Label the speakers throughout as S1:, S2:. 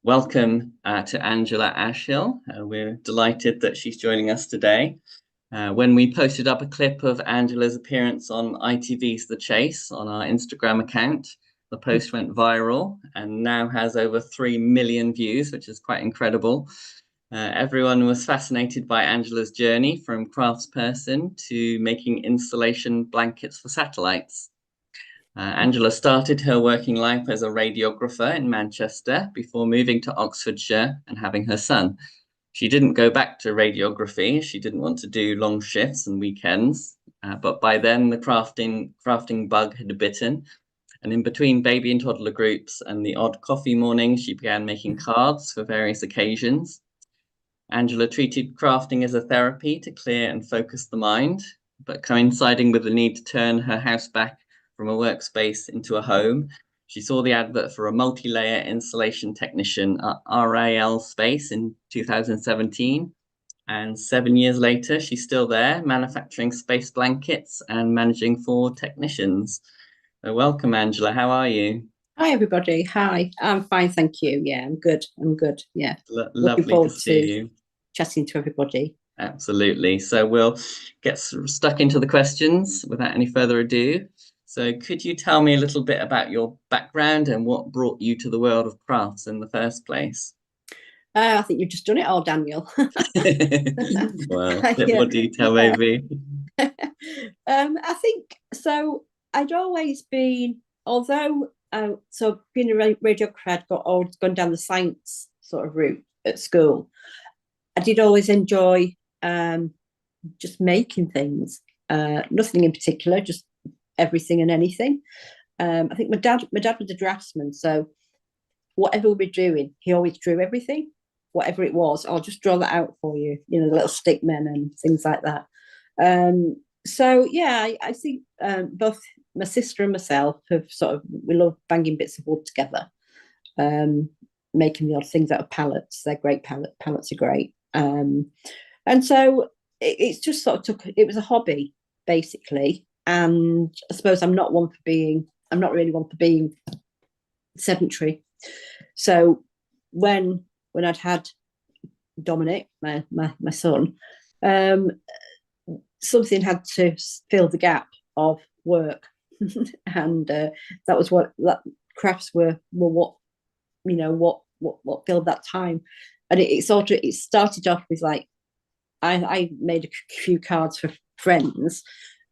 S1: welcome to Angela Ashill. We're delighted that she's joining us today. When we posted up a clip of Angela's appearance on ITV's The Chase on our Instagram account, the post went viral and now has over 3 million views, which is quite incredible. Everyone was fascinated by Angela's journey from craftsperson to making installation blankets for satellites. Angela started her working life as a radiographer in Manchester before moving to Oxfordshire and having her son. She didn't go back to radiography. She didn't want to do long shifts and weekends, but by then the crafting bug had bitten. And in between baby and toddler groups and the odd coffee morning, she began making cards for various occasions. Angela treated crafting as a therapy to clear and focus the mind, but coinciding with the need to turn her house back from a workspace into a home, she saw the advert for a multi-layer installation technician at RAL Space in 2017. And 7 years later, she's still there, manufacturing space blankets and managing 4 technicians. So welcome, Angela. How are you?
S2: Hi, everybody. Hi. I'm fine, thank you. Yeah, I'm good. Yeah.
S1: Lovely to see you.
S2: Chatting to everybody.
S1: Absolutely. So we'll get stuck into the questions without any further ado. So could you tell me a little bit about your background and what brought you to the world of crafts in the first place?
S2: I think you've just done it all, Daniel.
S1: Well, a bit more detail, maybe.
S2: I think so. I'd always been, although so being a radiographer, I'd always gone down the science sort of route at school. I did always enjoy just making things. Nothing in particular, just everything and anything. I think my dad was a draftsman, so whatever we were doing, he always drew everything, whatever it was. I'll just draw that out for you, the little stick men and things like that. So yeah, I think both my sister and myself have we love banging bits of wood together, making the odd things out of pallets. They're great pallets are great. And so it's just it was a hobby basically. And I suppose I'm not really one for being sedentary. So when I'd had Dominic, my son, something had to fill the gap of work, and that was that crafts were what filled that time. And it started off with like I made a few cards for friends.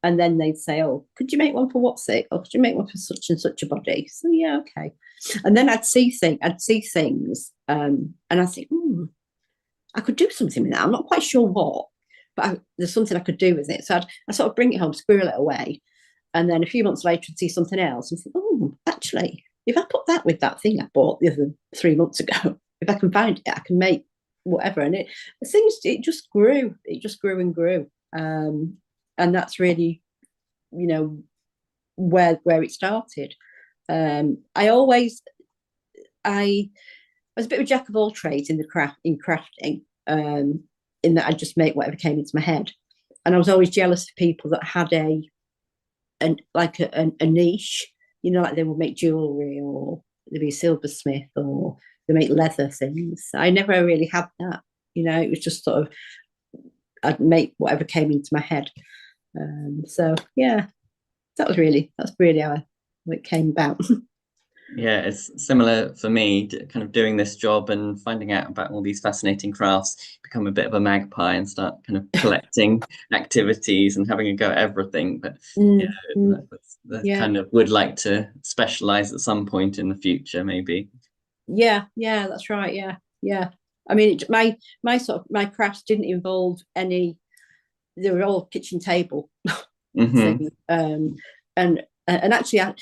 S2: And then they'd say, "Oh, could you make one for what's it? Or could you make one for such and such a body?" So yeah, okay. And then I'd see things, and I think, I could do something with that. I'm not quite sure what, but there's something I could do with it. So I sort of bring it home, squirrel it away, and then a few months later, I'd see something else and think, "Oh, actually, if I put that with that thing I bought the other 3 months ago, if I can find it, I can make whatever." And it just grew. It just grew and grew. And that's really, where it started. I was a bit of a jack of all trades in crafting, in that I'd just make whatever came into my head. And I was always jealous of people that had a niche, like they would make jewelry, or they'd be a silversmith, or they make leather things. I never really had that. It was just sort of, I'd make whatever came into my head. So yeah, that's really how it came about.
S1: Yeah, it's similar for me, kind of doing this job and finding out about all these fascinating crafts, become a bit of a magpie and start kind of collecting activities and having a go at everything. But kind of would like to specialize at some point in the future, maybe.
S2: Yeah, that's right. Yeah. I mean, my crafts didn't involve any. They were all kitchen table things. And actually, I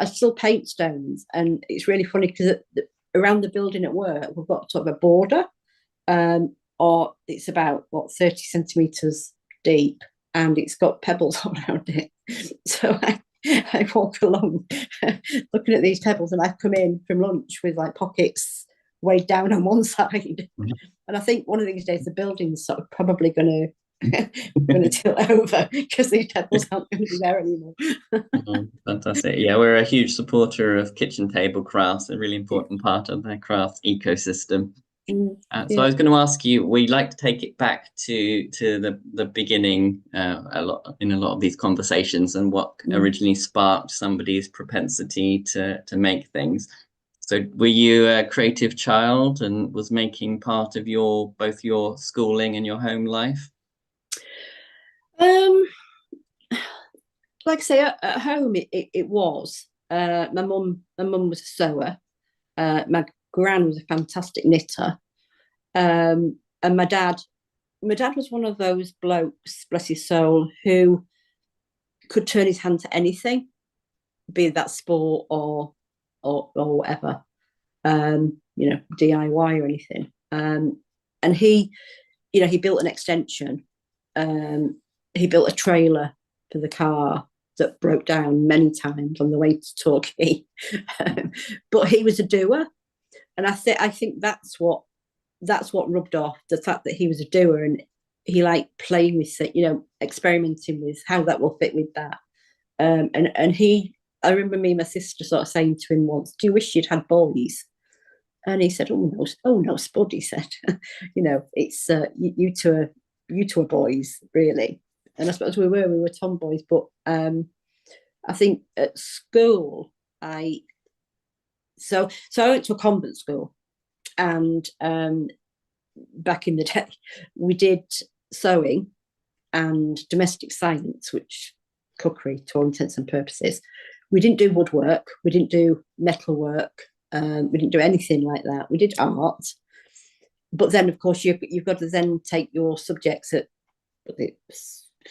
S2: still paint stones, and it's really funny because around the building at work we've got sort of a border, or it's about 30 centimeters deep, and it's got pebbles all around it. So I walk along looking at these pebbles, and I come in from lunch with like pockets weighed down on one side. And I think one of these days the building's sort of probably going to going to tilt over because these tables aren't going to be there anymore.
S1: Fantastic. Yeah, we're a huge supporter of kitchen table crafts, a really important part of the craft ecosystem. So I was going to ask you, we like to take it back to the beginning a lot in a lot of these conversations, and what originally sparked somebody's propensity to make things. So were you a creative child and was making part of both your schooling and your home life?
S2: Like I say, at home it was. My mum was a sewer. My gran was a fantastic knitter. And my dad was one of those blokes, bless his soul, who could turn his hand to anything, be that sport or whatever, DIY or anything. And he built an extension. He built a trailer for the car that broke down many times on the way to Torquay. But he was a doer, and I think that's what rubbed off, the fact that he was a doer and he liked playing with it, experimenting with how that will fit with that. I remember me and my sister sort of saying to him once, "Do you wish you'd had boys?" And he said, "Oh no, Spud," he said, it's you two are boys, really. And I suppose we were tomboys, but I think at school I went to a convent school, and back in the day we did sewing and domestic science, which cookery to all intents and purposes. We didn't do woodwork, we didn't do metal work, we didn't do anything like that. We did art, but then of course you've got to then take your subjects at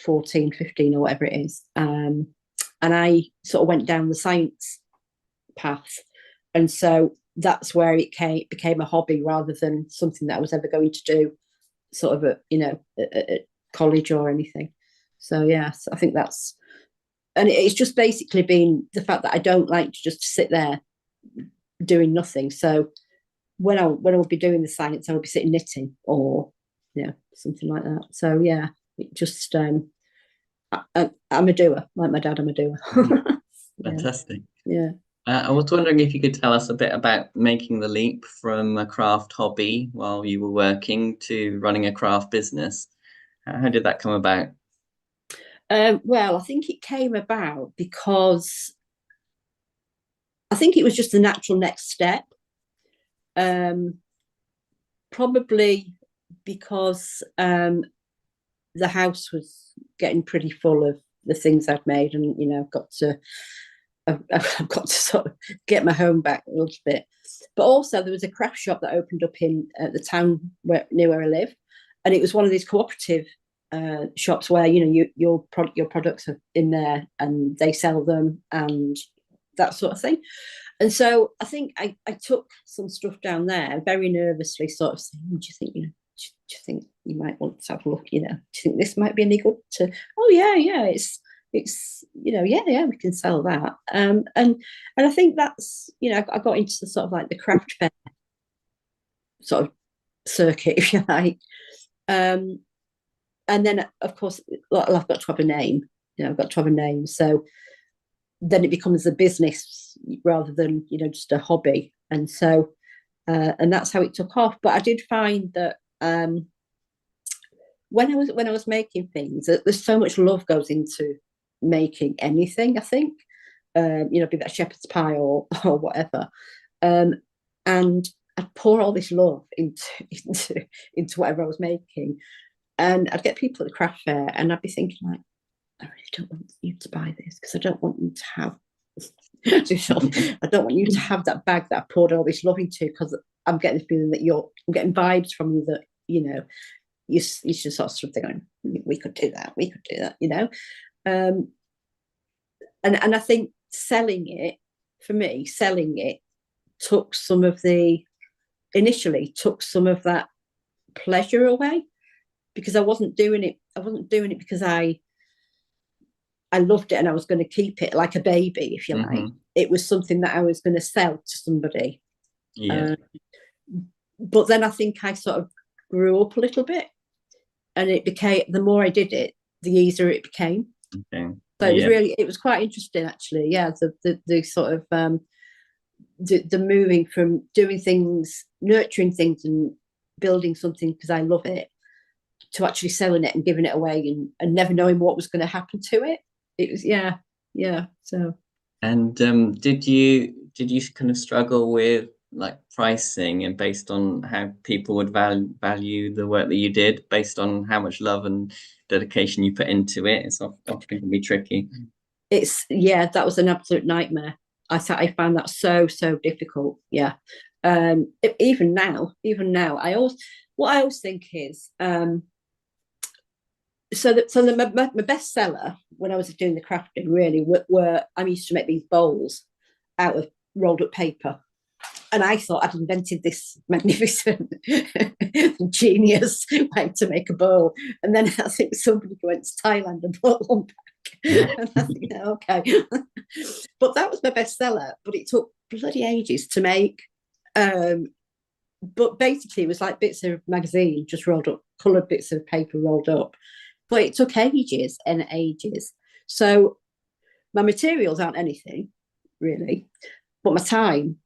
S2: 14, 15 or whatever it is, and I sort of went down the science path, and so that's where it became a hobby rather than something that I was ever going to do sort of at college or anything. So yes, I think that's, and it's just basically been the fact that I don't like to just sit there doing nothing. So when I would be doing the science, I would be sitting knitting or something like that. So yeah, it just I'm a doer, like my dad. I'm a doer.
S1: Fantastic.
S2: Yeah.
S1: I was wondering if you could tell us a bit about making the leap from a craft hobby while you were working to running a craft business. How did that come about?
S2: Well, I think it came about because I think it was just the natural next step. Probably because the house was getting pretty full of the things I'd made, and I've got to sort of get my home back a little bit. But also there was a craft shop that opened up in the town near where I live, and it was one of these cooperative shops where your products are in there and they sell them and that sort of thing. And so I think I took some stuff down there very nervously, sort of saying, "Do you think you might want to have a look? Do you think this might be any good to?" "Oh yeah, it's yeah, we can sell that." And I think that's I got into the sort of like the craft fair sort of circuit, if you like. And then of course I've got to have a name. I've got to have a name. So then it becomes a business rather than just a hobby. And so and that's how it took off. But I did find that when I was making things, there's so much love goes into making anything, I think, be that shepherd's pie or whatever, and I'd pour all this love into whatever I was making, and I'd get people at the craft fair, and I'd be thinking like, "I really don't want you to buy this because I don't want you to have I don't want you to have that bag that I poured all this love into, because I'm getting the feeling that I'm getting vibes from you that you should sort of going, we could do that, and I think selling it took some of that pleasure away, because I wasn't doing it because I loved it and I was going to keep it like a baby, if you like. It was something that I was going to sell to somebody.
S1: Yeah.
S2: But then I think I sort of grew up a little bit, and it became, the more I did it, the easier it became.
S1: Okay.
S2: So it was quite interesting actually. Yeah, the sort of the moving from doing things, nurturing things, and building something because I love it, to actually selling it and giving it away, and never knowing what was going to happen to it. It was yeah. So.
S1: And did you kind of struggle with like pricing, and based on how people would value the work that you did, based on how much love and dedication you put into it? It's often can be tricky.
S2: That was an absolute nightmare. I found that so difficult. Yeah. Even now, what I always think is, my best seller when I was doing the crafting really were I used to make these bowls out of rolled up paper, and I thought I'd invented this magnificent genius way to make a bowl. And then I think somebody went to Thailand and brought one back. And I think, okay. But that was my best seller, but it took bloody ages to make. But basically it was like bits of magazine just rolled up, coloured bits of paper rolled up. But it took ages and ages. So my materials aren't anything, really, but my time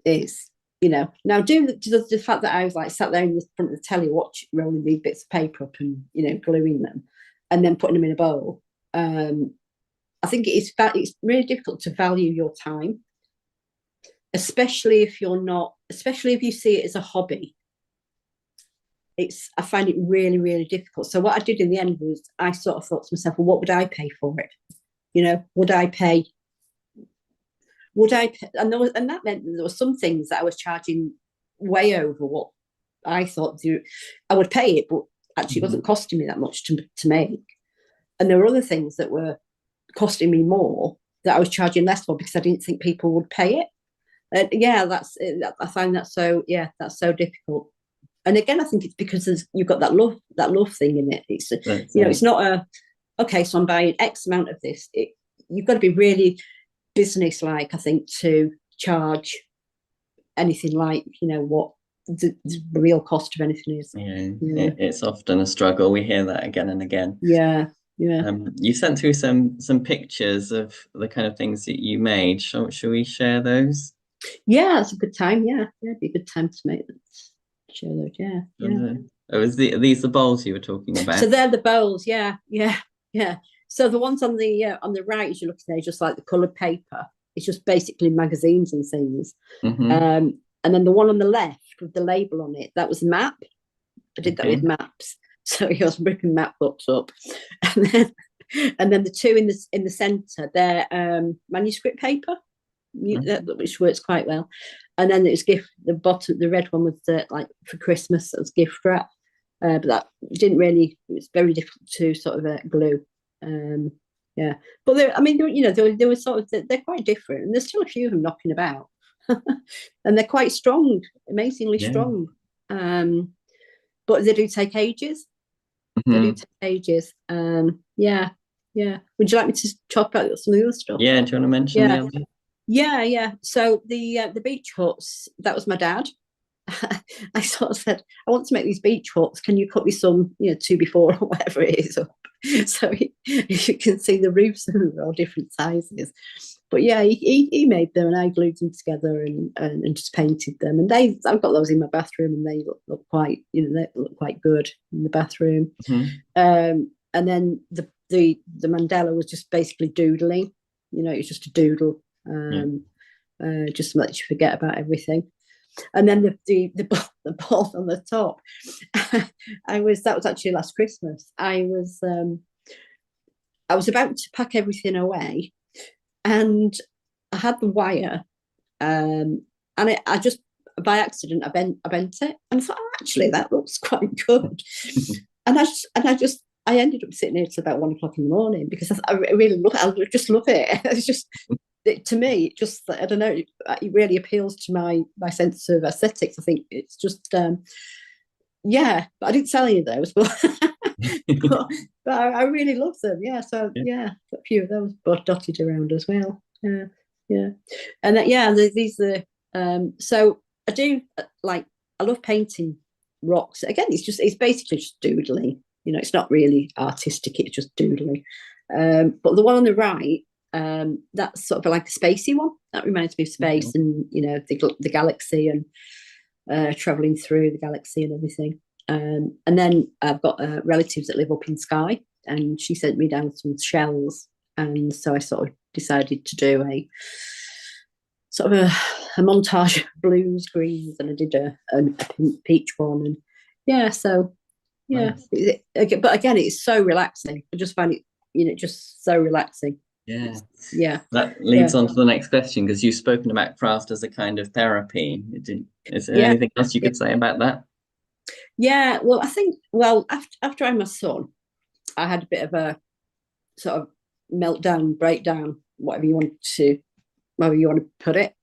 S2: is, now doing the fact that I was like sat there in the front of the telly rolling these bits of paper up and gluing them and then putting them in a bowl. I think it's really difficult to value your time, especially if you see it as a hobby. I find it really, really difficult. So what I did in the end was I sort of thought to myself, well, what would I pay for it? Would I pay? And that meant that there were some things that I was charging way over what I thought I would pay it, but actually it wasn't costing me that much to make. And there were other things that were costing me more that I was charging less for because I didn't think people would pay it. And I find that that's so difficult. And again, I think it's because you've got that love thing in it. It's it's not okay, so I'm buying X amount of this. You've got to be really business-like, I think, to charge anything like what the real cost of anything is.
S1: It's often a struggle. We hear that again and again. You sent through some pictures of the kind of things that you made. Shall we share those?
S2: Yeah, it's a good time. It'd be a good time to make them. Share those.
S1: Oh, these the bowls you were talking about?
S2: So they're the bowls. Yeah. So the ones on the right, as you're looking there, just like the coloured paper. It's just basically magazines and things. And then the one on the left with the label on it, that was a map. I did that with maps. So he was ripping map books up, and then the two in the centre, they're manuscript paper, which works quite well. And then it was the bottom, the red one was like for Christmas. That was gift wrap, but that didn't really. It was very difficult to sort of glue. But they were sort of they're quite different, and there's still a few of them knocking about, and they're quite strong, amazingly strong. But they do take ages. They do take ages. Yeah. Would you like me to talk about some of the other stuff?
S1: Yeah. Do you want to mention the other?
S2: Yeah. So the beach huts, that was my dad. I sort of said, I want to make these beach huts. Can you cut me some, 2x4 or whatever it is up? So you can see the roofs are all different sizes. But yeah, he made them and I glued them together and just painted them. And I've got those in my bathroom and they look quite, they look quite good in the bathroom. And then the mandala was just basically doodling. It was just a doodle, just to let you forget about everything. And then the ball on the top, that was actually last Christmas. I was about to pack everything away, and I had the wire, and I just by accident I bent it, and I thought, actually that looks quite good. and I ended up sitting here till about 1 o'clock in the morning because I really I just love it. It's just. To me, just I don't know, it really appeals to my sense of aesthetics. I think it's just but I didn't sell any of those, but I really love them. So got a few of those dotted around as well. And these are so I do I love painting rocks. Again, it's basically just doodling. it's not really artistic, it's just doodling. But the one on the right, that's sort of like a spacey one. That reminds me of space and, the galaxy and traveling through the galaxy and everything. And then I've got relatives that live up in Skye, and she sent me down some shells. And so I sort of decided to do a sort of a montage of blues, greens, and I did a peach one. And yeah, so yeah. Nice. But again, it's so relaxing. I just find it, just so relaxing.
S1: Yeah.
S2: Yeah.
S1: That leads on to the next question, because you've spoken about craft as a kind of therapy. Is there anything else you could say about that?
S2: Yeah, well, I think, after I had my son, I had a bit of a sort of meltdown, breakdown, whatever you want to put it.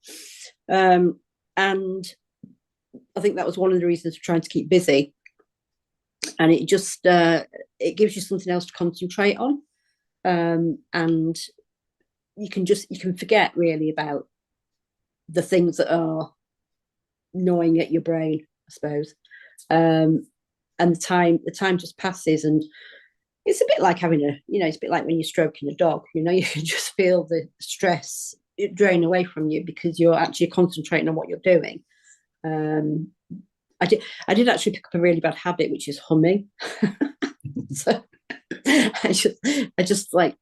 S2: And I think that was one of the reasons for trying to keep busy. And it just it gives you something else to concentrate on, and you can forget really about the things that are gnawing at your brain, I suppose. And the time just passes, and it's a bit like having it's a bit like when you're stroking a dog. You can just feel the stress drain away from you because you're actually concentrating on what you're doing. I did actually pick up a really bad habit, which is humming. So I just like,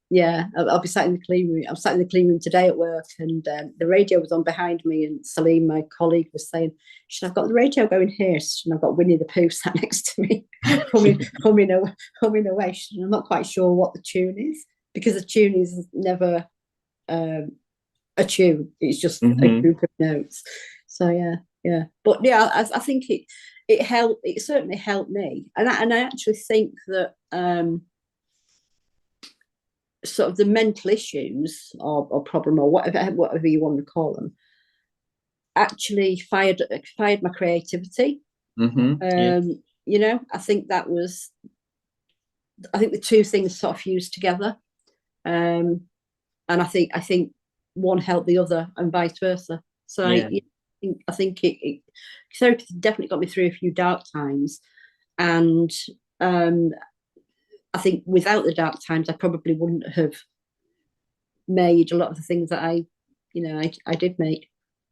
S2: I'll be sat in the clean room. I'm sat in the clean room today at work, and the radio was on behind me, and Salim, my colleague, was saying, I've got the radio going here, and I've got Winnie the Pooh sat next to me, humming away. I'm not quite sure what the tune is, because the tune is never a tune. It's just a group of notes. So yeah. But yeah, I think it helped. It certainly helped me, and I actually think that sort of the mental issues or problem or whatever you want to call them actually fired my creativity. I think the two things sort of fused together, and I think one helped the other and vice versa. So I think it therapy definitely got me through a few dark times, and I think without the dark times, I probably wouldn't have made a lot of the things that I did make.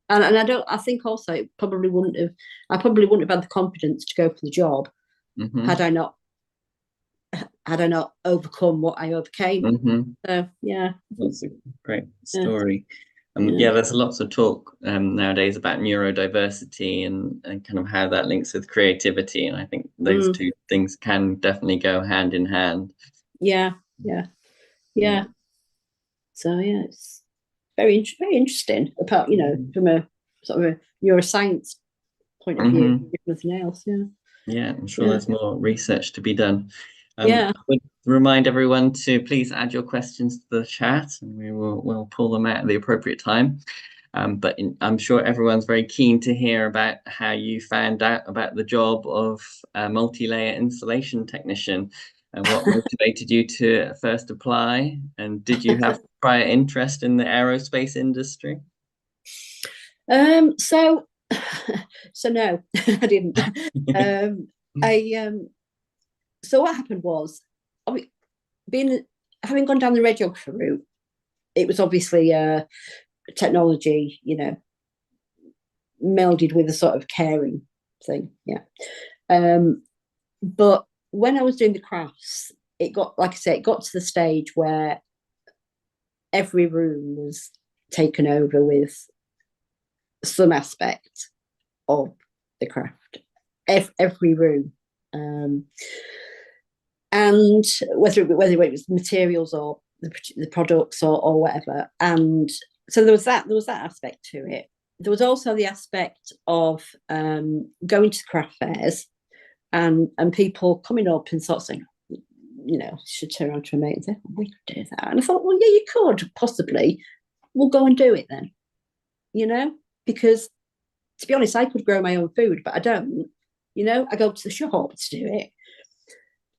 S2: And I think also I probably wouldn't have had the confidence to go for the job had I not overcome what I overcame. So yeah,
S1: that's a great story. There's lots of talk nowadays about neurodiversity and kind of how that links with creativity, and I think those two things can definitely go hand in hand.
S2: Yeah. So yeah, it's very interesting. Apart, from a sort of a neuroscience point of view, if nothing else.
S1: Yeah, I'm sure there's more research to be done. I would remind everyone to please add your questions to the chat, and we'll pull them out at the appropriate time. But I'm sure everyone's very keen to hear about how you found out about the job of a multi-layer installation technician, and what motivated you to first apply. And did you have prior interest in the aerospace industry?
S2: So no, I didn't. So what happened was, having gone down the radiographer route, it was obviously technology, melded with a sort of caring thing. But when I was doing the crafts, it got to the stage where every room was taken over with some aspect of the craft. Every room. And whether it was materials or the products or whatever. And so there was that aspect to it. There was also the aspect of going to craft fairs and people coming up and sort of saying, should turn around to a mate and say, we could do that. And I thought, well, yeah, you could possibly. We'll go and do it then. Because to be honest, I could grow my own food, but I don't. I go to the shop to do it.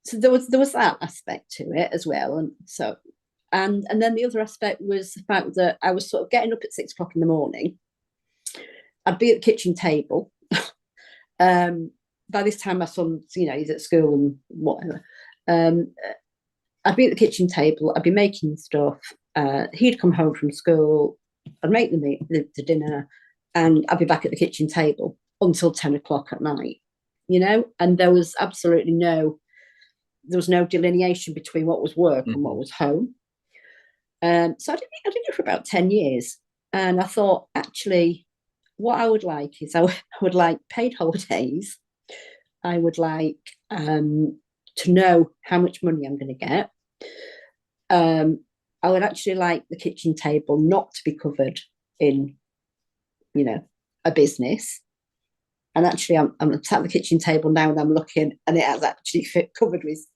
S2: So there was that aspect to it as well. And so and then the other aspect was the fact that I was sort of getting up at 6 o'clock in the morning. I'd be at the kitchen table. By this time my son's, he's at school and whatever. I'd be at the kitchen table, I'd be making stuff. He'd come home from school, I'd make the dinner, and I'd be back at the kitchen table until 10 o'clock at night, and there was absolutely no delineation between what was work and what was home. So I did it for about 10 years. And I thought, actually, what I would like is I would like paid holidays. I would like to know how much money I'm going to get. I would actually like the kitchen table not to be covered in, a business. And actually, I'm at the kitchen table now and I'm looking, and it has actually covered with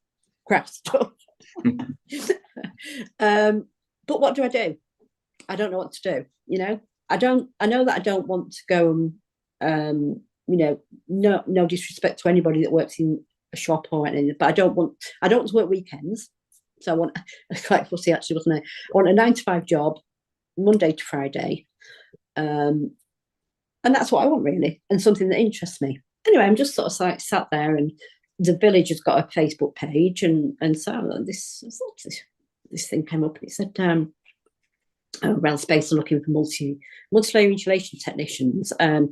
S2: crap stuff. But what do? I don't know what to do. I know that I don't want to go and no disrespect to anybody that works in a shop or anything, but I don't want to work weekends. So I want, quite fussy actually, wasn't I? I want a 9 to 5 job, Monday to Friday. And that's what I want, really, and something that interests me. Anyway, I'm just sort of like sat there, and the village has got a Facebook page, and so this thing came up, and it said RAL Space are looking for multilayer insulation technicians for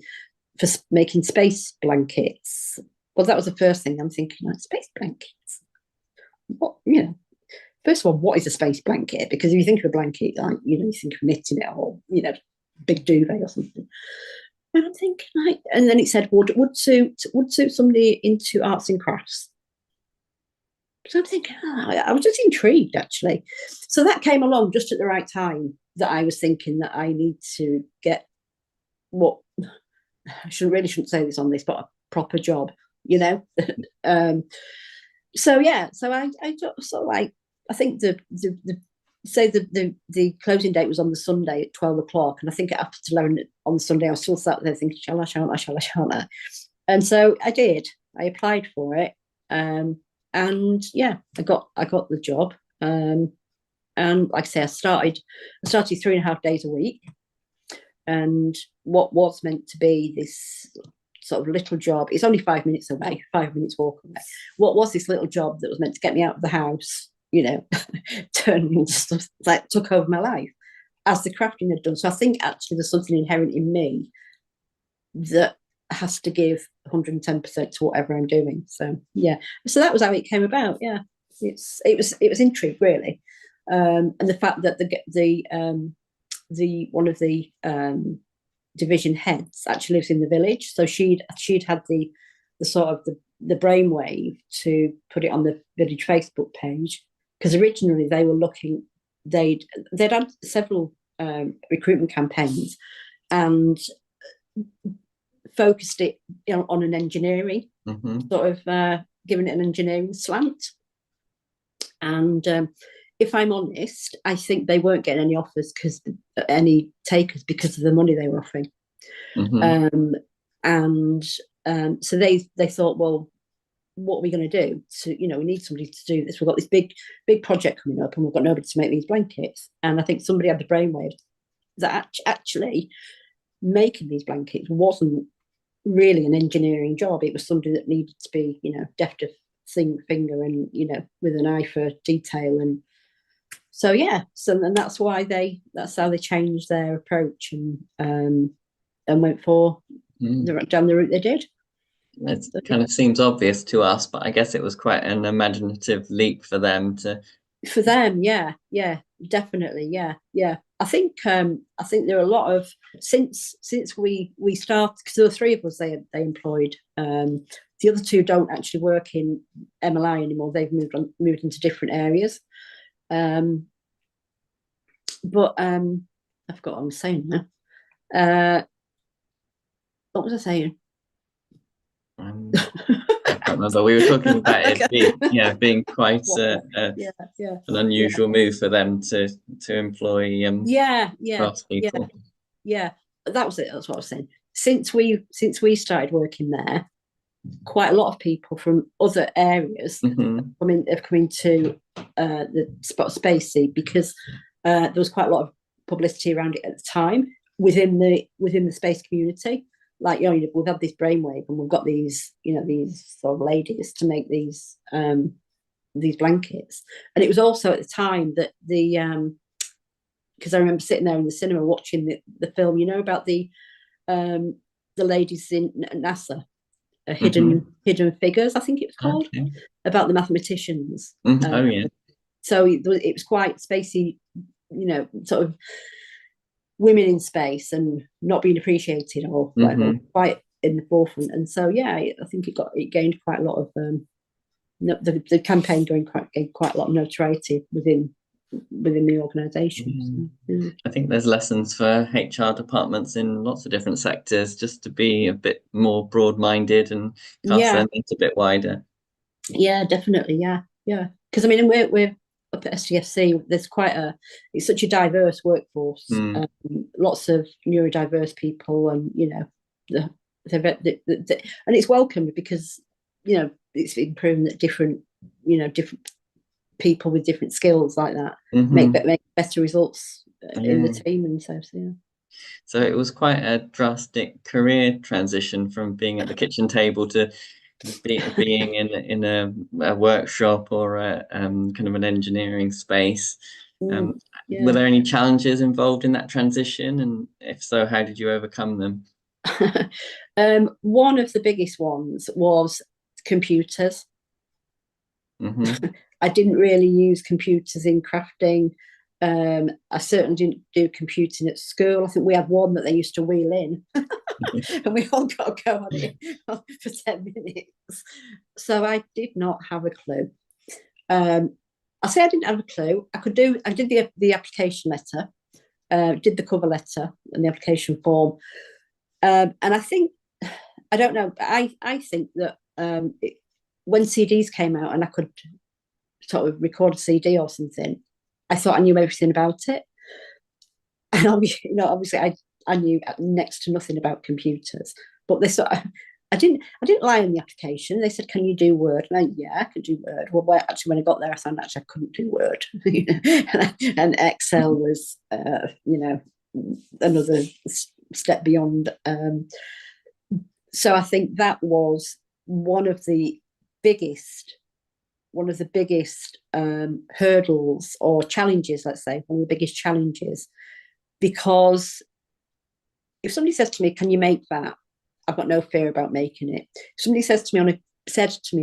S2: making space blankets. Well, that was the first thing I'm thinking, like, space blankets. What, first of all, what is a space blanket? Because if you think of a blanket, like, you think of knitting it, or big duvet or something. And I'm thinking, like, and then it said would suit somebody into arts and crafts. So I'm thinking, I was just intrigued, actually. So that came along just at the right time, that I was thinking that I need to get what I shouldn't say this on this, but a proper job, So I sort of like, I think the closing date was on the Sunday at 12 o'clock, and I think after 11 on Sunday I was still sat there thinking, shall I? And so I did. I applied for it, and yeah, I got the job. And like I say, I started 3.5 days a week, and what was meant to be this sort of little job, it's only 5 minutes away, 5 minutes walk away. What was this little job that was meant to get me out of the house, turned into stuff that took over my life, as the crafting had done. So I think actually there's something inherent in me that has to give 110% to whatever I'm doing. So yeah, so that was how it came about. Yeah, it was intrigue, really, and the fact that the one of the division heads actually lives in the village, so she'd had the sort of the brainwave to put it on the village Facebook page, because originally they were looking, they'd had several recruitment campaigns and focused it on an engineering sort of giving it an engineering slant. And if I'm honest, I think they weren't getting any offers, any takers, because of the money they were offering. So they thought, well, what are we going to do? So we need somebody to do this. We've got this big project coming up, and we've got nobody to make these blankets. And I think somebody had the brainwave that actually making these blankets wasn't really an engineering job. It was somebody that needed to be, deft of finger and with an eye for detail. And so and that's how they changed their approach and went for down the route they did.
S1: It kind of seems obvious to us, but I guess it was quite an imaginative leap for them to.
S2: For them, yeah, definitely, yeah. I think there are a lot of since we started, because there were 3 of us they employed. The other 2 don't actually work in MLI anymore. They've moved into different areas. But I forgot what I was saying now. What was I saying?
S1: I can't remember. We were talking about it being quite an unusual move for them to employ cross people.
S2: Yeah, that was it. That's what I was saying. Since we started working there, quite a lot of people from other areas have come into the Spacey, because there was quite a lot of publicity around it at the time within the space community. Like, we've had this brainwave, and we've got these, these sort of ladies to make these these blankets. And it was also at the time that because I remember sitting there in the cinema watching the film, you know, about the ladies in NASA, hidden figures, I think it was called, about the mathematicians.
S1: Oh yeah.
S2: So it was quite spacey, you know, sort of women in space and not being appreciated or whatever, quite in the forefront. And so yeah, I think it gained quite a lot of the campaign gained quite a lot of notoriety within the organisation. So, yeah.
S1: I think there's lessons for HR departments in lots of different sectors just to be a bit more broad-minded and cast their net a bit wider.
S2: Yeah, definitely. Yeah. Because I mean, we're up at STFC. There's it's such a diverse workforce. Lots of neurodiverse people, and you know, and it's welcomed because you know it's been proven that different people with different skills like that make better results in the team and so yeah.
S1: So it was quite a drastic career transition from being at the kitchen table to being in a workshop or a kind of an engineering space. Were there any challenges involved in that transition? And if so, how did you overcome them?
S2: One of the biggest ones was computers. I didn't really use computers in crafting. I certainly didn't do computing at school. I think we had one that they used to wheel in and we all got to go on it for 10 minutes. So I did not have a clue. I say I didn't have a clue. I did the application letter, did the cover letter and the application form. And I think, I don't know, but I think that when CDs came out and I could sort of record a CD or something, I thought I knew everything about it. And obviously I knew next to nothing about computers. But I didn't lie in the application. They said, "Can you do Word?" And I, yeah, I could do Word. Well, when I got there, I found I couldn't do Word, and Excel was, another step beyond. So I think that was one of the biggest hurdles or challenges. Let's say one of the biggest challenges, because if somebody says to me, "Can you make that?" I've got no fear about making it. If somebody said to me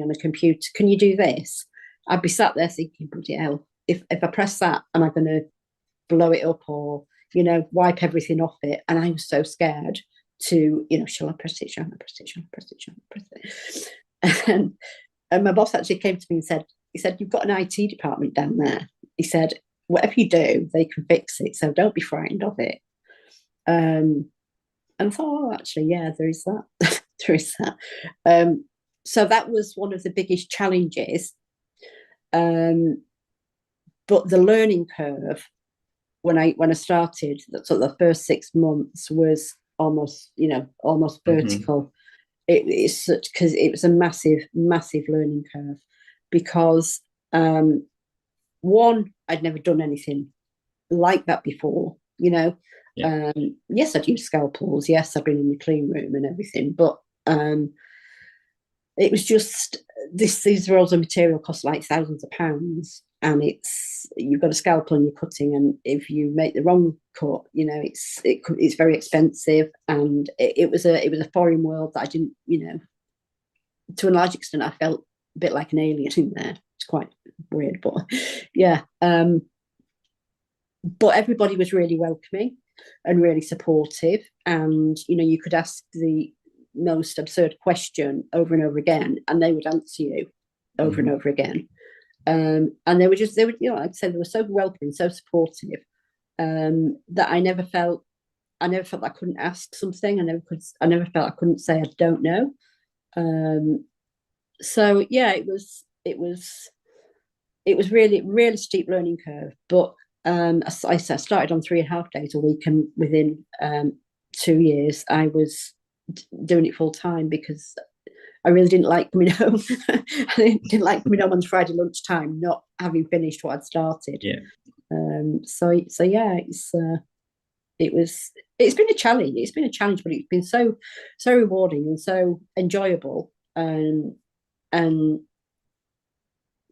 S2: on a computer, "Can you do this?" I'd be sat there thinking, bloody hell, if I press that, am I going to blow it up or, wipe everything off it? And I was so scared to, shall I press it? Shall I press it? Shall I press it? Shall I press it? And my boss actually came to me and said, "You've got an IT department down there." He said, "Whatever you do, they can fix it. So don't be frightened of it." And I thought, oh, actually, yeah, there is that. There is that. So that was one of the biggest challenges. But the learning curve when I started, so the first 6 months was almost vertical. It's such, because it was a massive learning curve, because one, I'd never done anything like that before, Yeah. Yes, I'd used scalpels. Yes, I've been in the clean room and everything, but it was just these rolls of material cost like thousands of pounds, and you've got a scalpel and you're cutting, and if you make the wrong cut, it's very expensive, and it was a foreign world that I didn't, to a large extent, I felt a bit like an alien in there. It's quite weird, but yeah. But everybody was really welcoming and really supportive, and you could ask the most absurd question over and over again and they would answer you over and over again, and they were like I said, they were so welcoming, so supportive, that I never felt I couldn't ask something. I never felt I couldn't say I don't know. So yeah, it was really, really steep learning curve, but I started on 3.5 days a week, and within 2 years I was doing it full time, because I really didn't like coming home. I didn't like coming home on Friday lunchtime not having finished what I'd started.
S1: Yeah.
S2: So yeah, it's been a challenge. It's been a challenge, but it's been so rewarding and so enjoyable, and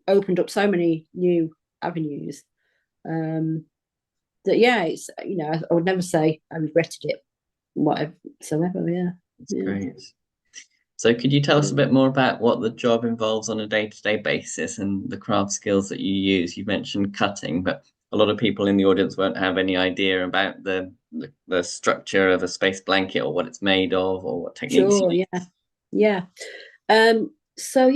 S2: opened up so many new avenues. That it's I would never say I regretted it whatsoever.
S1: That's great. So could you tell us a bit more about what the job involves on a day-to-day basis and the craft skills that you use? You mentioned cutting, but a lot of people in the audience won't have any idea about the structure of a space blanket or what it's made of or what techniques
S2: Sure,
S1: you use.
S2: yeah. So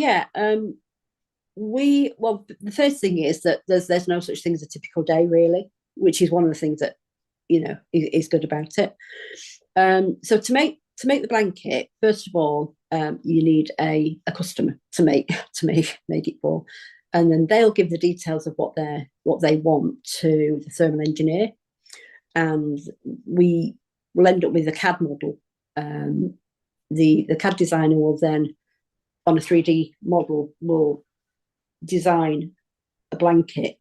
S2: the first thing is that there's no such thing as a typical day, really, which is one of the things that is good about it. So to make the blanket, first of all, you need a customer to make it for, and then they'll give the details of what they want to the thermal engineer, and we will end up with a CAD model. The CAD designer will then, on a 3D model, will design a blanket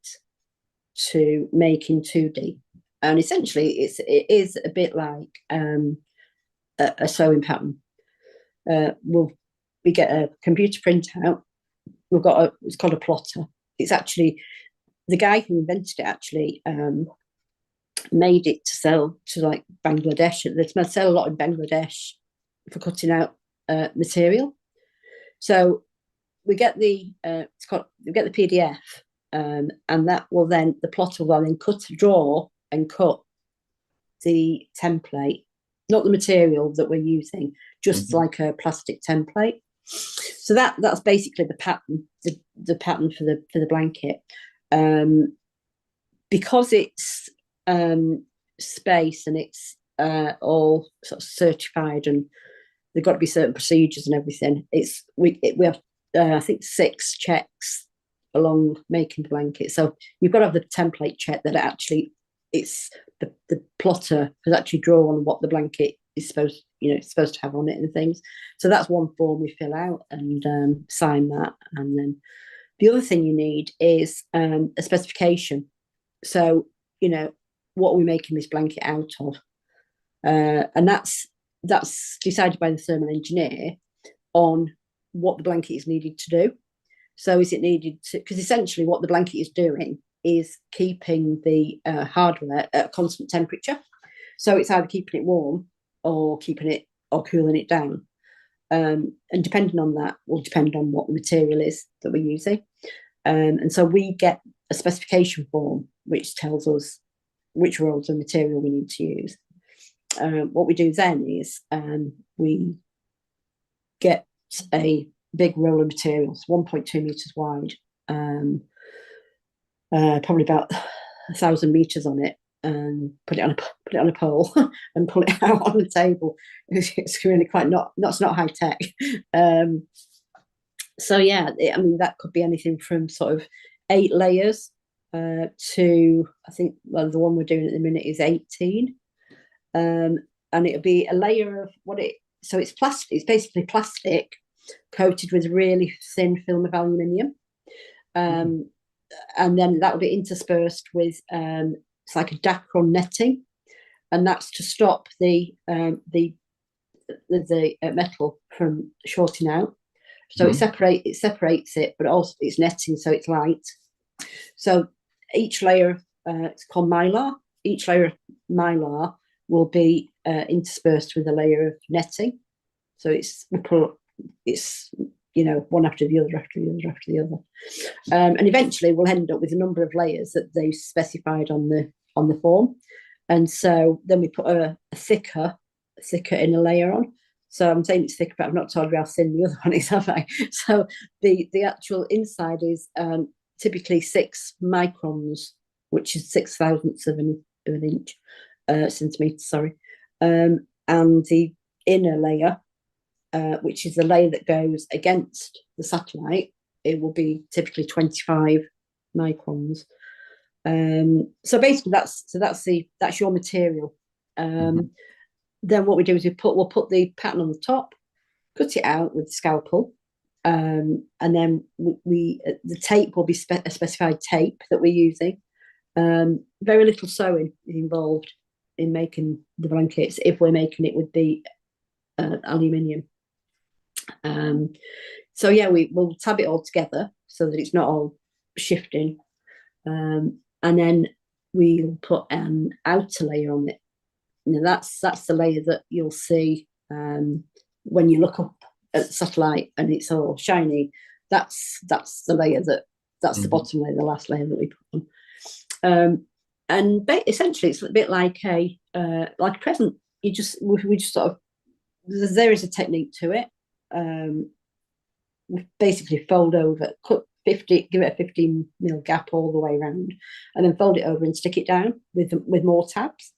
S2: to make in 2D, and essentially it is a bit like a sewing pattern. We get a computer printout. It's called a plotter. It's actually the guy who invented it actually made it to sell to like Bangladesh. They sell a lot in Bangladesh for cutting out material. So we get the PDF, and that will then the plotter will then draw and cut the template, not the material that we're using, just like a plastic template. So that's basically the pattern, the pattern for the blanket. Because it's space and it's all sort of certified and there've got to be certain procedures and everything. We have I think 6 checks along making the blanket. So you've got to have the template check that actually it's the plotter has actually drawn what the blanket is supposed to have on it and things. So that's one form we fill out and sign that. And then the other thing you need is a specification. So what are we making this blanket out of, and that's decided by the thermal engineer on what the blanket is needed to do. So is it needed to, because essentially what the blanket is doing is keeping the hardware at a constant temperature. So it's either keeping it warm or cooling it down. And depending on that will depend on what the material is that we're using. And so we get a specification form which tells us which rolls of material we need to use. What we do then is we get a big roll of materials, 1.2 meters wide, probably about 1,000 meters on it, and put it on a pole and pull it out on the table. It's really it's not high tech. So that could be anything from sort of 8 layers to, I think, the one we're doing at the minute is 18. And it'll be a layer of so it's plastic. It's basically plastic coated with a really thin film of aluminium, and then that will be interspersed with it's like a Dacron netting, and that's to stop the metal from shorting out. So it separates it, but also it's netting, so it's light. So each layer, it's called mylar. Each layer of mylar will be interspersed with a layer of netting. So it's one after the other, after the other, after the other, and eventually we'll end up with a number of layers that they specified on the form. And so then we put a thicker inner layer on. So I'm saying it's thicker, but I've not told you how thin the other one is, have I? So the actual inside is typically 6 microns, which is 6,000ths of an inch, centimetre, sorry. And the inner layer, which is the layer that goes against the satellite, it will be typically 25 microns. So basically that's your material. Then what we do is we'll put the pattern on the top, cut it out with the scalpel, and then the tape will be a specified tape that we're using. Very little sewing is involved in making the blankets if we're making it with the aluminium. So we'll tab it all together so that it's not all shifting, and then we'll put an outer layer on it. Now that's the layer that you'll see when you look up at the satellite and it's all shiny. That's the layer that's the bottom layer, the last layer that we put on. And essentially, it's a bit like a present. We just sort of, there is a technique to it. We basically fold over, cut 50, give it a 15mm gap all the way around, and then fold it over and stick it down with more tabs.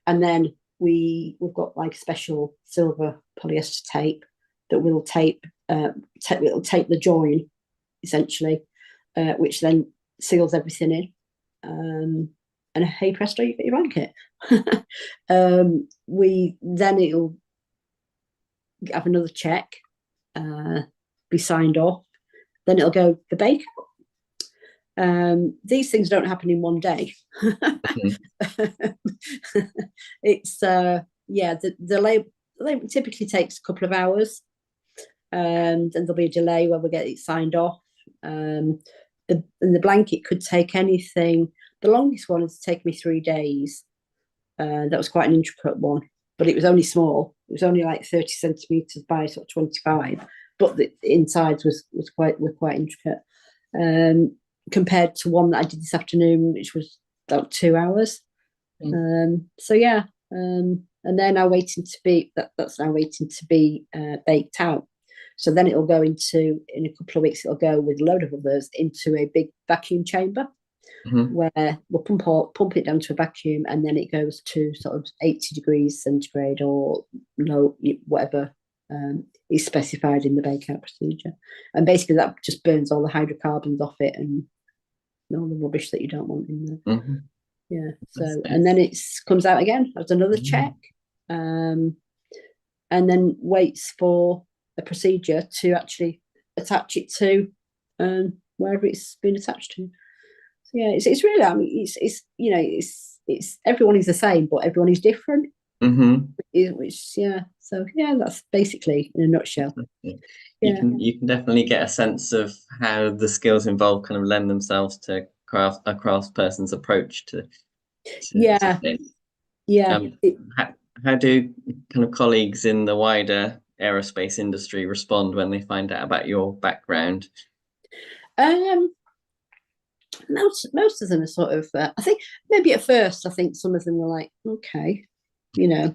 S2: And then we've got like special silver polyester tape that will tape the join essentially, which then seals everything in. And hey presto, you get your blanket. It'll have another check, be signed off. Then it'll go the bake. These things don't happen in one day. It's the label typically takes a couple of hours, and there'll be a delay where we get it signed off. The blanket could take anything. The longest one has taken me 3 days. That was quite an intricate one, but it was only small. It was only like 30 centimeters by sort of 25, but the insides were quite intricate. Compared to one that I did this afternoon, which was about 2 hours. So yeah, and they're now waiting to be that's now waiting to be baked out. So then it'll go in a couple of weeks. It'll go with a load of others into a big vacuum chamber, where we'll pump it down to a vacuum, and then it goes to sort of 80 degrees centigrade or low, whatever is specified in the bake-out procedure. And basically that just burns all the hydrocarbons off it and all the rubbish that you don't want in there. Yeah. So and then it comes out again, has another check, and then waits for a procedure to actually attach it to wherever it's been attached to. So yeah, it's really, I mean, it's everyone is the same, but everyone is different. Which so yeah, that's basically in a nutshell.
S1: You can definitely get a sense of how the skills involved kind of lend themselves to a craftsperson's approach to things. How do kind of colleagues in the wider aerospace industry respond when they find out about your background?
S2: Most of them are sort of, I think maybe at first, I think some of them were like, okay, we've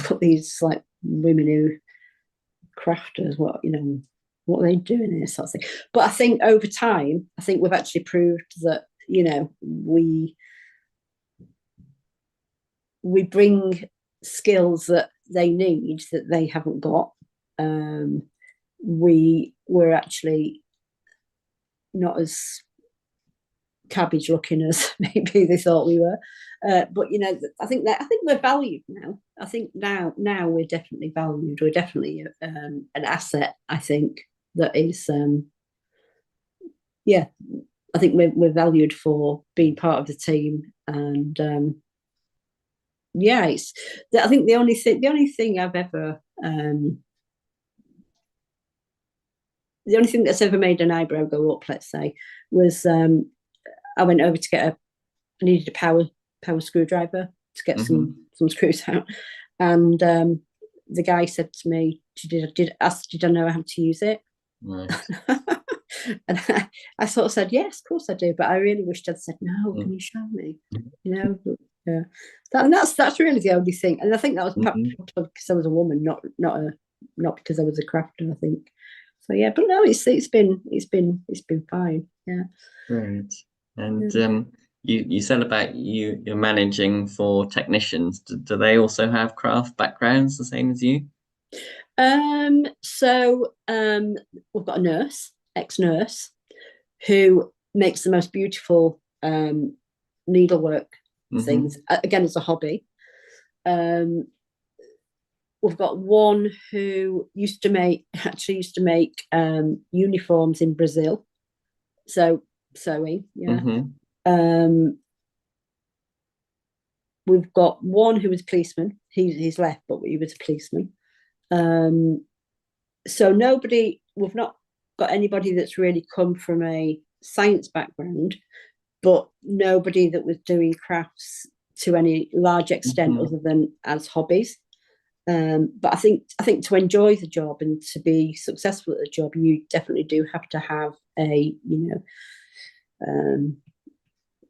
S2: got these like women who crafters, what are they doing here, sort of thing. But I think over time, I think we've actually proved that, we bring skills that they need that they haven't got. We're actually not as cabbage looking as maybe they thought we were, but I think we're valued now. I think now we're definitely valued. We're definitely an asset. I think that is I think we're valued for being part of the team. And I think the only thing I've ever the only thing that's ever made an eyebrow go up, let's say, was I went over to I needed a power screwdriver to get some screws out, and the guy said to me, did I know how to use it?
S1: Right.
S2: And I sort of said, yes, of course I do, but I really wished I'd said, no, can you show me? Yeah. That's really the only thing, and I think that was because I was a woman, not because I was a crafter, I think. So yeah, but no, it's been fine. Yeah.
S1: Right. And you said about you're managing for technicians. Do they also have craft backgrounds the same as you?
S2: So we've got a nurse, ex-nurse, who makes the most beautiful needlework things, again as a hobby. We've got one who used to make uniforms in Brazil. So sewing, yeah. We've got one who was a policeman. He's left, but he was a policeman. So we've not got anybody that's really come from a science background, but nobody that was doing crafts to any large extent other than as hobbies. But I think to enjoy the job and to be successful at the job, you definitely do have to have a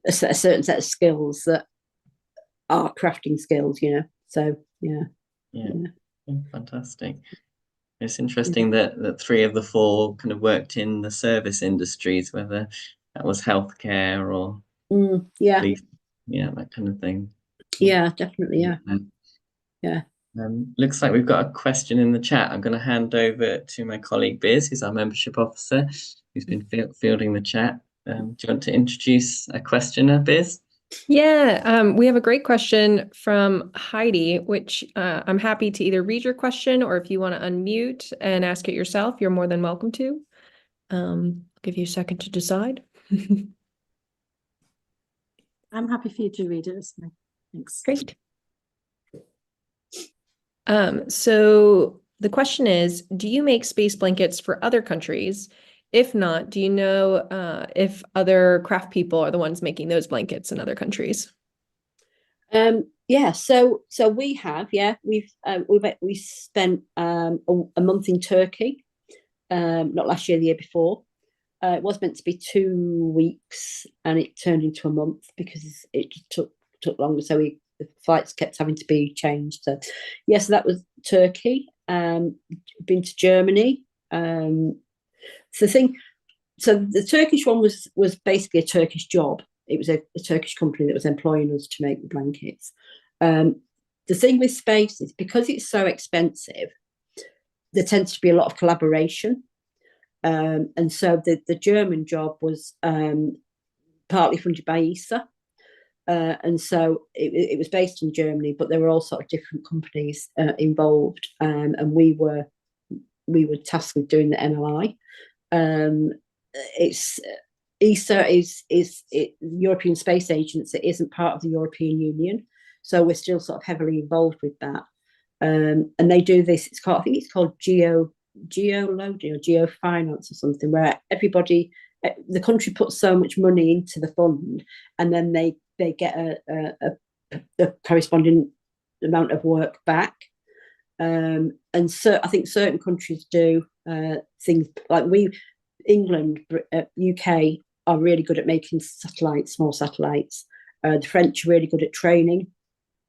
S2: certain set of skills that are crafting skills. So yeah.
S1: Fantastic. It's interesting that 3 of the 4 kind of worked in the service industries, whether that was healthcare or police, that kind of thing.
S2: Yeah, definitely. Yeah.
S1: Looks like we've got a question in the chat. I'm going to hand over to my colleague Biz, who's our membership officer, who's been fielding the chat. Do you want to introduce a questioner, Biz?
S3: Yeah, we have a great question from Heidi, which I'm happy to either read your question, or if you want to unmute and ask it yourself, you're more than welcome to. I'll give you a second to decide.
S4: I'm happy for you to read it. Thanks.
S3: Great. So the question is, do you make space blankets for other countries? If not, do you know if other craft people are the ones making those blankets in other countries?
S2: Yeah, so we have, we spent a month in Turkey, not last year, the year before. It was meant to be 2 weeks, and it turned into a month because it just took longer. So the flights kept having to be changed. So yes, that was Turkey. Been to Germany. So the Turkish one was basically a Turkish job. It was a Turkish company that was employing us to make the blankets. The thing with space is, because it's so expensive, there tends to be a lot of collaboration. And so the German job was partly funded by ESA. And so it was based in Germany, but there were all sort of different companies involved. And we were tasked with doing the MLI. It's ESA is European Space Agency. It isn't part of the European Union, so we're still sort of heavily involved with that. And they do this. I think it's called geo loading or geo finance or something, where everybody, the country puts so much money into the fund, and then they get a corresponding amount of work back. And so I think certain countries do things like England, UK are really good at making satellites, small satellites. The French are really good at training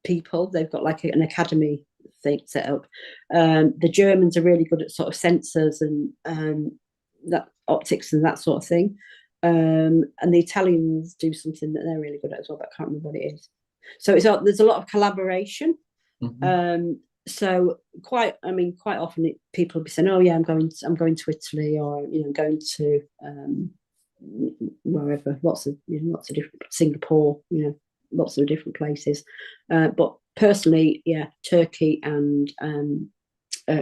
S2: people. They've got like an academy thing set up. The Germans are really good at sort of sensors and that optics and that sort of thing. And the Italians do something that they're really good at as well, but I can't remember what it is. So there's a lot of collaboration. So quite often people will be saying, "Oh yeah, I'm going to Italy, or going to wherever, lots of different, Singapore, lots of different places." But personally, yeah, Turkey and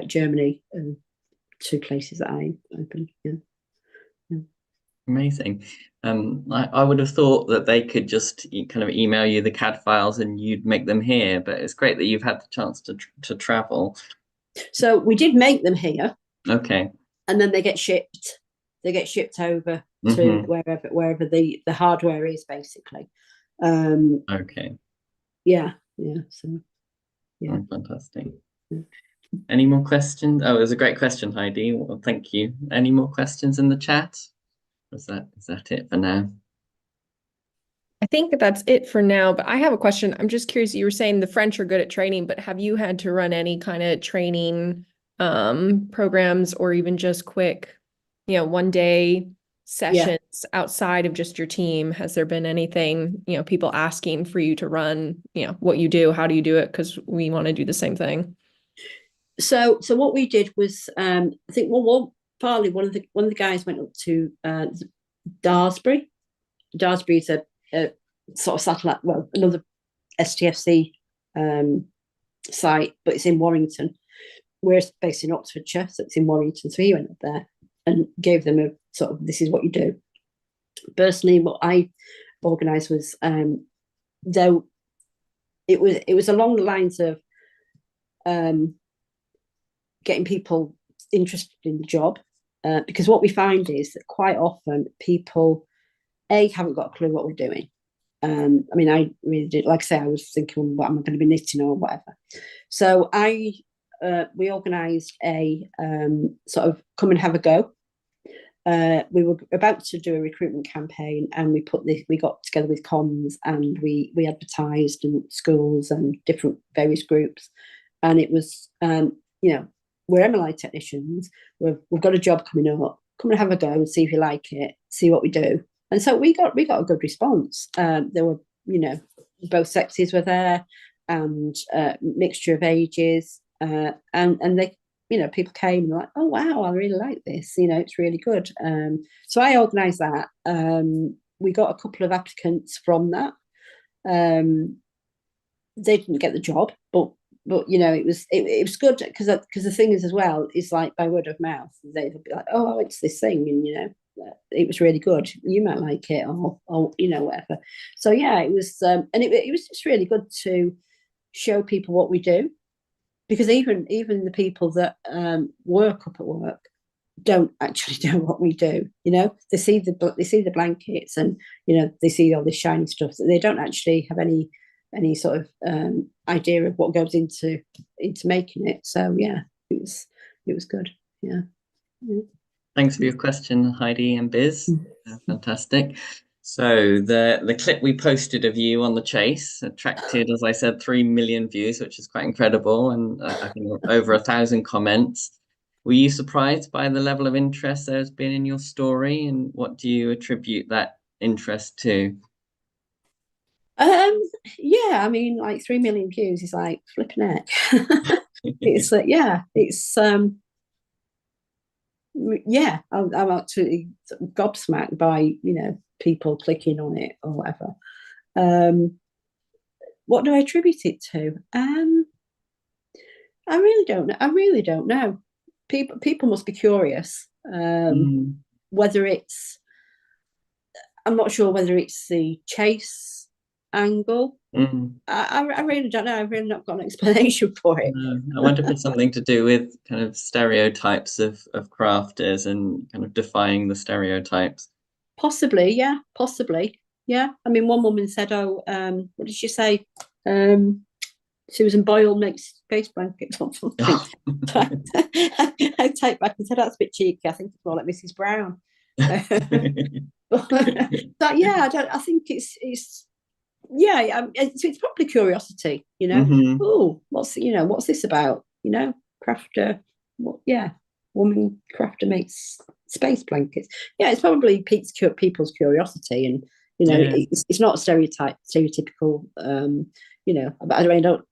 S2: Germany are 2 places that I opened. Yeah.
S1: Amazing. I would have thought that they could just kind of email you the CAD files and you'd make them here, but it's great that you've had the chance to travel.
S2: So we did make them here.
S1: Okay.
S2: And then they get shipped. They get shipped over to wherever the hardware is, basically.
S1: Okay.
S2: Yeah. So yeah.
S1: Oh, fantastic. Yeah. Any more questions? Oh, it was a great question, Heidi. Well, thank you. Any more questions in the chat? Is that it for now?
S3: I think that's it for now, but I have a question. I'm just curious, you were saying the French are good at training, but have you had to run any kind of training programs, or even just quick, 1-day sessions outside of just your team? Has there been anything, people asking for you to run, what you do, how do you do it? Because we want to do the same thing.
S2: So what we did was, I think, partly one of the guys went up to Daresbury. Daresbury is a sort of satellite, another STFC site, but it's in Warrington. We're based in Oxfordshire, so it's in Warrington. So he went up there and gave them a sort of, this is what you do. Personally, what I organised was, though it was along the lines of getting people interested in the job, because what we find is that quite often people haven't got a clue what we're doing. I mean, I really did, like I say, I was thinking, well, what am I going to be knitting or whatever. So we organised a sort of come and have a go. We were about to do a recruitment campaign, and we got together with comms, and we advertised in schools and different various groups, and it was we're MLI technicians, we've got a job coming up, come and have a go and see if you like it, see what we do. And so we got a good response. There were both sexes were there, and mixture of ages, and they people came and were like, oh wow, I really like this, it's really good. So I organised that. We got a couple of applicants from that. They didn't get the job, but it was good because the thing is as well is like by word of mouth, they'd be like, oh, it's this thing, and it was really good, you might like it, or whatever. So yeah, it was and it was just really good to show people what we do, because even the people that work up at work don't actually know what we do. They see the blankets, and they see all this shiny stuff, that they don't actually have any sort of idea of what goes into making it. So yeah, it was good. Yeah.
S1: Thanks for your question, Heidi and Biz. Fantastic. So the clip we posted of you on the chase attracted, as I said, 3 million views, which is quite incredible, and I think over 1,000 comments. Were you surprised by the level of interest there's been in your story, and what do you attribute that interest to?
S2: Yeah, I mean, like 3 million views is like flipping heck. It's like, yeah, it's yeah, I'm absolutely gobsmacked by people clicking on it or whatever. What do I attribute it to? I really don't know. People must be curious. Whether it's, I'm not sure whether it's the chase angle. I really don't know. I've really not got an explanation for it.
S1: I wonder if it's something to do with kind of stereotypes of crafters and kind of defying the stereotypes.
S2: Possibly, yeah. Possibly, yeah. I mean, one woman said, "Oh, what did she say? Susan Boyle makes space blankets or something." I take back and said, "That's a bit cheeky. I think it's more like Mrs. Brown." But yeah, I think it's yeah, it's probably curiosity, Oh, what's this about? Crafter, woman crafter makes space blankets. Yeah, it's probably piques people's curiosity, and it's not stereotypical. I don't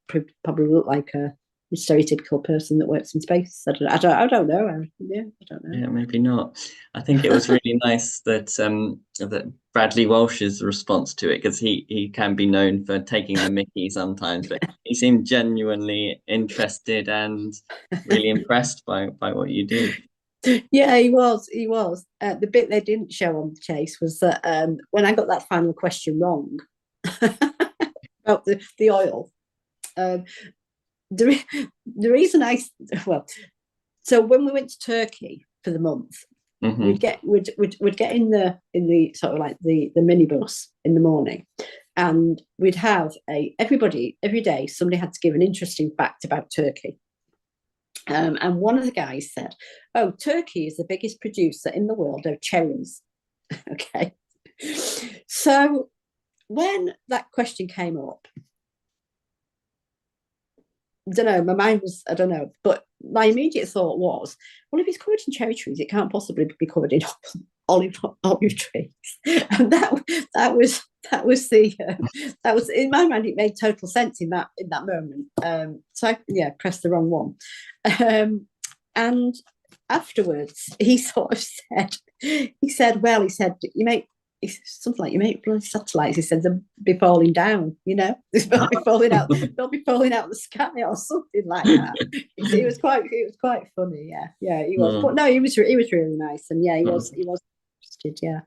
S2: probably look like a stereotypical person that works in space. I don't know. I don't know.
S1: Yeah, maybe not. I think it was really nice that that Bradley Walsh's response to it, because he can be known for taking the mickey sometimes, but he seemed genuinely interested and really impressed by what you do.
S2: Yeah, he was. The bit they didn't show on the chase was that when I got that final question wrong about the oil. The reason so when we went to Turkey for the month, we'd get in the sort of like the minibus in the morning, and we'd have every day somebody had to give an interesting fact about Turkey. And one of the guys said, "Oh, Turkey is the biggest producer in the world of cherries." Okay, so when that question came up, my mind was, I don't know, but my immediate thought was, well, if it's covered in cherry trees, it can't possibly be covered in olive trees. And that was in my mind, it made total sense in that moment. So I pressed the wrong one. And afterwards, he sort of said, you make, something like, you make bloody satellites. He said they'll be falling down, they'll be falling out of the sky or something like that. It was quite funny. Yeah, he was. But no, he was really nice, and yeah, he was interested. Yeah.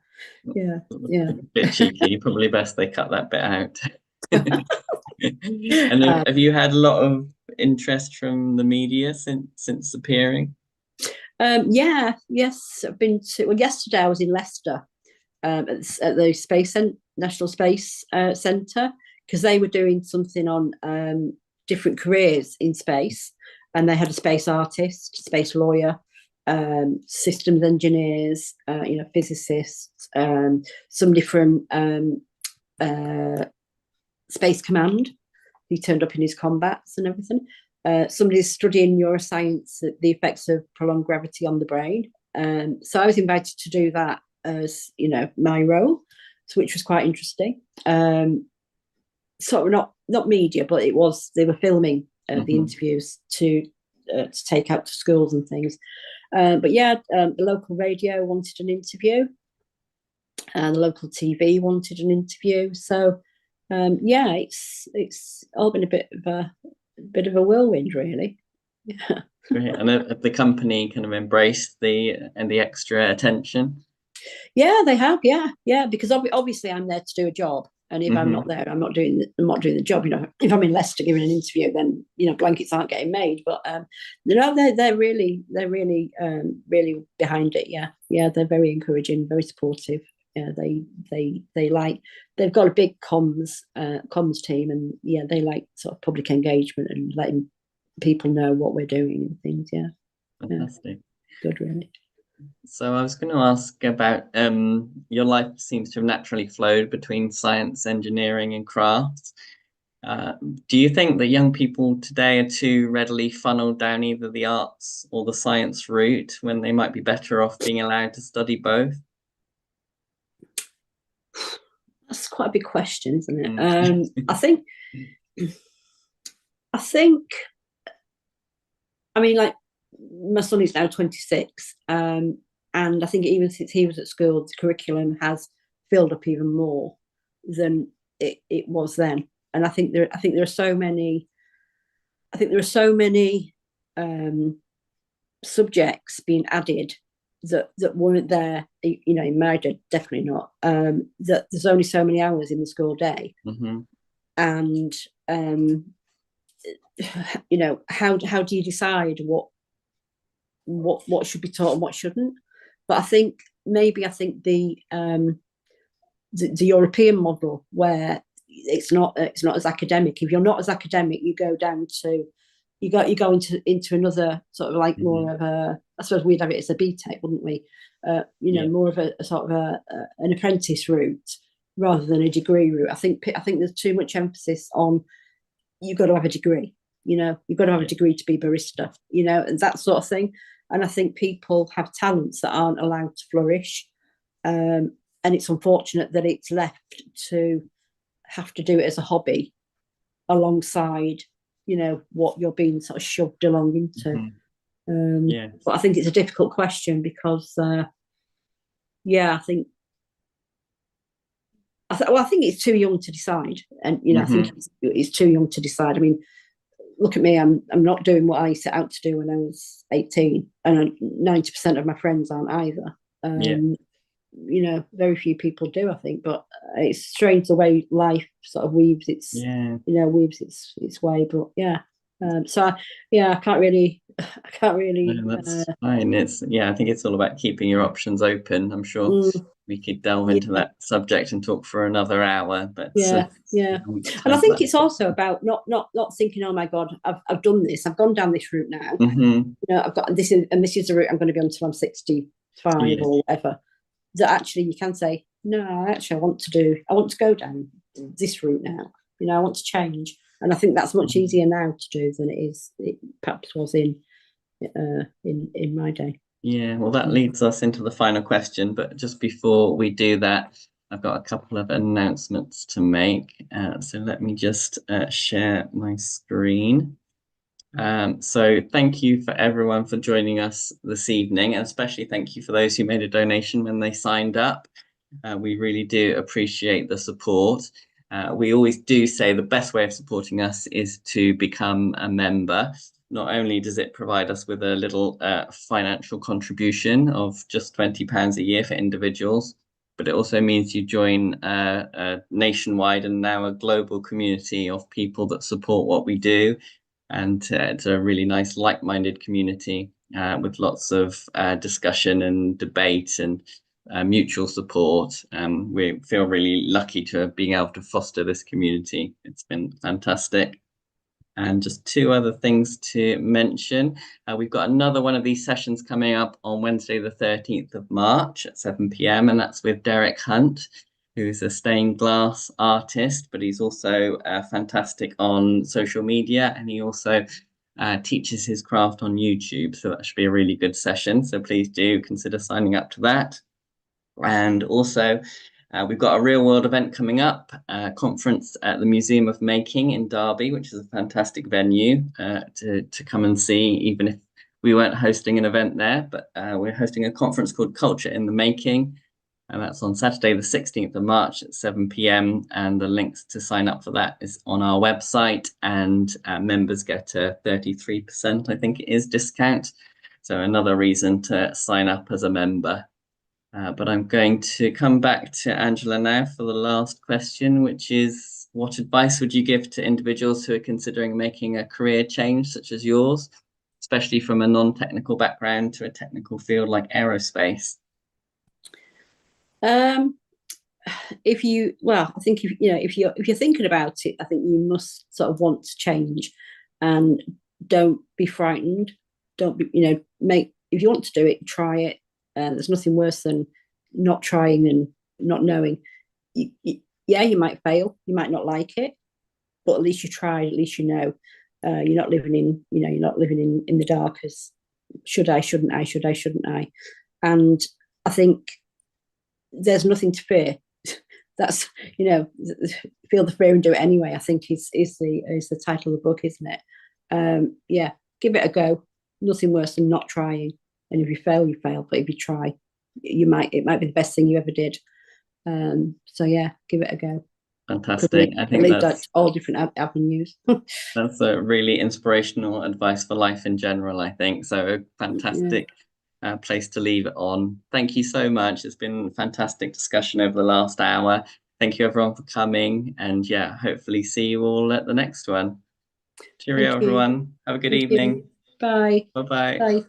S1: A bit cheeky. Probably best they cut that bit out. And have you had a lot of interest from the media since appearing?
S2: Yes, I've been to. Well, yesterday I was in Leicester. at the National Space Centre, because they were doing something on different careers in space, and they had a space artist, space lawyer, systems engineers, physicists, somebody from Space Command. He turned up in his combats and everything. Somebody's studying neuroscience, the effects of prolonged gravity on the brain. So I was invited to do that as my role, which was quite interesting. Sort of not media, but they were filming the interviews to take out to schools and things. But yeah, the local radio wanted an interview, and the local TV wanted an interview. So yeah, it's all been a bit of a whirlwind, really. Yeah.
S1: Great. And the company kind of embraced the extra attention.
S2: Yeah, they have. Yeah, because obviously I'm there to do a job, and if I'm not there, I'm not doing the job. If I'm in Leicester giving an interview, then blankets aren't getting made. But they're really behind it. Yeah, they're very encouraging, very supportive. Yeah, they've got a big comms team, and yeah, they like sort of public engagement and letting people know what we're doing and things. Yeah,
S1: fantastic.
S2: Yeah. Good, really.
S1: So I was going to ask about your life seems to have naturally flowed between science, engineering, and crafts. Do you think that young people today are too readily funneled down either the arts or the science route when they might be better off being allowed to study both?
S2: That's quite a big question, isn't it? I mean, like, my son is now 26, and I think even since he was at school, the curriculum has filled up even more than it was then. And I think there are so many subjects being added that weren't there, in my day, definitely not. That there's only so many hours in the school day, and how do you decide what should be taught and what shouldn't? But I think the European model, where it's not as academic. If you're not as academic, you go down to you go into another sort of like more of a, I suppose we'd have it as a BTEC, wouldn't we? More of a sort of an apprentice route rather than a degree route. I think there's too much emphasis on you've got to have a degree. You've got to have a degree to be barista. And that sort of thing. And I think people have talents that aren't allowed to flourish, and it's unfortunate that it's left to have to do it as a hobby alongside what you're being sort of shoved along into. But I think it's a difficult question because I think it's too young to decide, and I think it's too young to decide. I mean, look at me, I'm not doing what I set out to do when I was 18, and 90% of my friends aren't either. Very few people do, I think, but it's strange the way life sort of weaves its way. But I can't really.
S1: No, that's fine. I think it's all about keeping your options open. I'm sure we could delve into that subject and talk for another hour. But
S2: and I think it's also about not thinking, oh my God, I've done this, I've gone down this route now. I've got this is the route I'm going to be on until I'm 65 or whatever. That actually you can say, no, actually I want to go down this route now. I want to change, and I think that's much easier now to do than it perhaps was in my day.
S1: Yeah, well, that leads us into the final question, but just before we do that, I've got a couple of announcements to make. So let me just share my screen. So thank you for everyone for joining us this evening, and especially thank you for those who made a donation when they signed up. We really do appreciate the support. We always do say the best way of supporting us is to become a member. Not only does it provide us with a little financial contribution of just £20 a year for individuals, but it also means you join a nationwide and now a global community of people that support what we do. And it's a really nice like-minded community with lots of discussion and debate and mutual support. We feel really lucky to have been able to foster this community. It's been fantastic. And just two other things to mention. We've got another one of these sessions coming up on Wednesday, the 13th of March at 7 p.m. And that's with Derek Hunt, who's a stained glass artist, but he's also fantastic on social media. And he also teaches his craft on YouTube. So that should be a really good session. So please do consider signing up to that. And also, we've got a real world event coming up, a conference at the Museum of Making in Derby, which is a fantastic venue to come and see, even if we weren't hosting an event there. But we're hosting a conference called Culture in the Making. And that's on Saturday, the 16th of March at 7 p.m. And the links to sign up for that is on our website. And members get a 33%, I think it is, discount. So another reason to sign up as a member. But I'm going to come back to Angela now for the last question, which is, what advice would you give to individuals who are considering making a career change such as yours, especially from a non-technical background to a technical field like aerospace?
S2: I think if you're thinking about it, I think you must sort of want to change, and don't be frightened. Don't be, if you want to do it, try it. There's nothing worse than not trying and not knowing. You might fail, you might not like it, but at least you tried. At least you know. You're not living in the dark as should I, shouldn't I, should I, shouldn't I? And I think there's nothing to fear. That's feel the fear and do it anyway, I think is the title of the book, isn't it? Give it a go. Nothing worse than not trying. And if you fail, you fail. But if you try, it might be the best thing you ever did. Give it a go.
S1: Fantastic. I think that's
S2: all different avenues.
S1: That's a really inspirational advice for life in general, I think. So a fantastic place to leave it on. Thank you so much. It's been a fantastic discussion over the last hour. Thank you everyone for coming, and hopefully see you all at the next one. Cheerio, everyone. Have a good evening.
S2: Bye.
S1: Bye-bye.
S2: Bye.